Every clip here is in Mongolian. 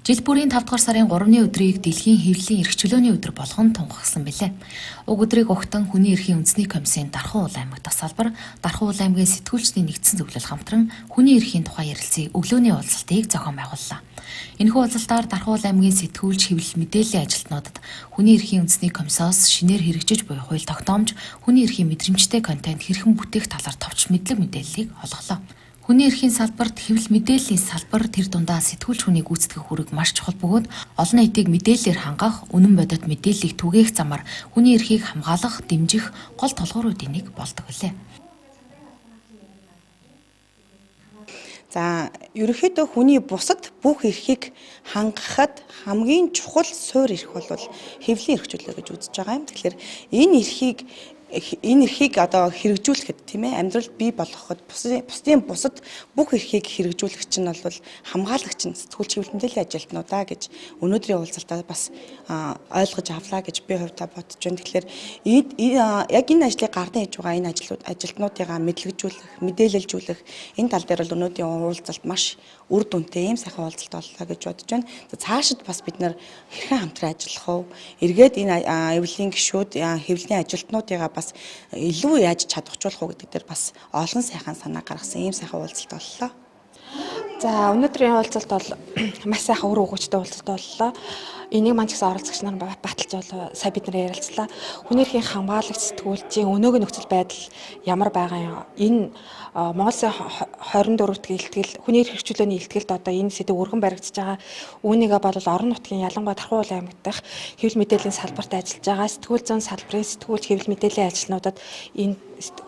Жил бүрийн 5 дугаар сарын 3-ны өдрийг дэлхийн хэвлэлийн эрх чөлөөний өдөр болгон тунхагласан билээ. Уг өдрийг ухтан хүний эрхийн үндэсний комиссийн Дархан уул аймаг дах салбар, Дархан уул аймгийн сэтгүүлчдийн нэгдсэн зөвлөл хамтран хүний эрхийн тухай ярилцсан өглөөний уулзалтыг зохион байгууллаа. Энэхүү уулзалтаар Дархан уул аймгийн сэтгүүлч хэвлэл мэдээллийн ажилтнуудад хүний эрхийн үндэсний комиссоос шинээр хэрэгжиж буй хууль тогтоомж, хүний эрхийн мэдрэмжтэй контент хэрхэн бүтээх талаар товч мэдлэг мэдээллийг олголоо. Хүний эрхийн салбарт хэвлэл мэдээллийн салбар тэр дундаа сэтгүүлч хүнийг гүйцэтгэх үүрэг маш чухал бөгөөд олон нийтийг мэдээллээр хангах, үнэн бодит мэдээллийг түгээх замаар хүний эрхийг хамгаалах, дэмжих гол тулгууруудын нэг болдог билээ. За, ерөнхийдөө хүний бусад бүх эрхийг хангахад хамгийн чухал суурь эрх бол хэвлэлийн эрх чөлөө гэж үзэж байгаа юм. Тэгэхээр энэ эрхийг одоо хэрэгжүүлэхэд тийм ээ амьдрал бий болгоход бусдын бусад бүх эрхийг хэрэгжүүлэх чинь бол хамгаалагч нь сэтгүүлч хэвлэл мэдээллийн ажилтнуудаа гэж өнөөдрийн уулзалтаа бас ойлгож авлаа гэж би хувьдаа бодож байна. Тэгэхээр яг энэ ажлыг гардан хийж байгаа энэ ажилтнуудыгаа мэдлэгжүүлэх, мэдээлэлжүүлэх энэ тал дээр бол өнөөдрийн уулзалт маш үр дүнтэй ийм сайхан уулзалт боллоо гэж бодож байна. Цаашид бас бид нар хэрхэн хамтран ажиллах вэ? Эргээд энэ эвлэлийн гишүүд хэвлэлийн ажилтнуудыгаа бас илүү яаж чадваржуулах уу гэдэг дээр бас олон сайхан санаа гаргасан ийм сайхан уулзалт боллоо. За, өнөөдрийн уулзалт бол маш сайхан үр өгөөжтэй уулзалт боллоо. Энийг маань ч гэсэн оролцогч нар баталж сая бид нар ярилцлаа. Хүний эрхийн хамгаалагч сэтгүүлчийн өнөөгийн нөхцөл байдал ямар байгаа юм? Энэ Монгол Улсын 24-т илтгэл хүний эрх чөлөөний илтгэлд одоо энэ сэдв өргөн баригдаж байгаа. Үүнийгээ бол орон нутгийн ялангуяа Дархан уул аймаг дах хэвлэл мэдээллийн салбарт ажиллаж байгаа сэтгүүл зүйн салбарын сэтгүүлч хэвлэл мэдээллийн ажилтнуудад энэ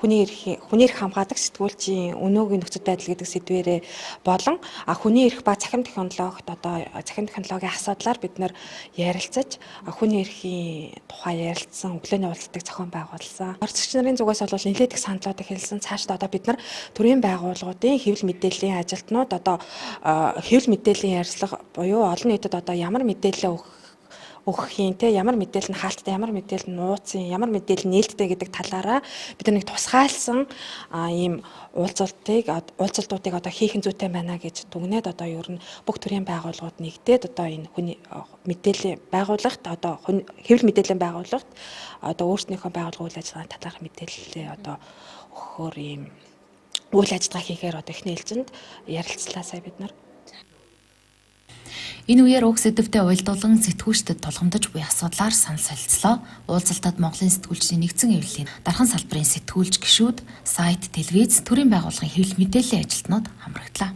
хүний эрх хамгаалагч сэтгүүлчийн өнөөгийн нөхцөл байдал гэдэг сэдвээрээ болон хүний эрх ба цахим технологид одоо цахим технологийн асуудлаар бид нар ярилцаж хүний эрхийн тухай ярилцсан өглөөний уулзалтыг зохион байгуулсан. Оролцогч нарын зүгээс бол нэлээд их саналуудыг хэлсэн. Цаашдаа одоо бид нар төрийн байгууллагуудын хэвлэл мэдээллийн ажилтнууд одоо хэвлэл мэдээллийн ярилцлага буюу олон нийтэд одоо ямар мэдээлэл өгөхийн те ямар мэдээлэл нь хаалттай, ямар мэдээлэл нь нууцын, ямар мэдээлэл нь нээлттэй гэдэг талаараа бид нэг тусгаалсан ийм уулзалтуудыг одоо хийхэн зүйтэй байна гэж дүгнээд одоо ер нь бүх төрлийн байгууллагууд нэгдээд одоо энэ хүний мэдээллийн байгууллагт одоо хэвлэл мэдээллийн байгууллагт одоо өөрсдийнхөө байгууллагын үйл ажиллагааны талаарх мэдээлэлээ одоо өгөхөөр ийм үйл ажиллагаа хийхээр одоо эхний ээлжинд ярилцлаа сая бид нар. Энэ үеэр уг сэдвтэ уялдуулан сэтгүүлчдэд тулгамдж буй асуудлаар санал солилцлоо. Уулзалтад Монголын сэтгүүлчдийн нэгдсэн эвлэлийн Дархан салбарын сэтгүүлч гишүүд, сайт, телевиз, төрийн байгууллагын хэвлэл мэдээллийн ажилтнууд хамрагдлаа.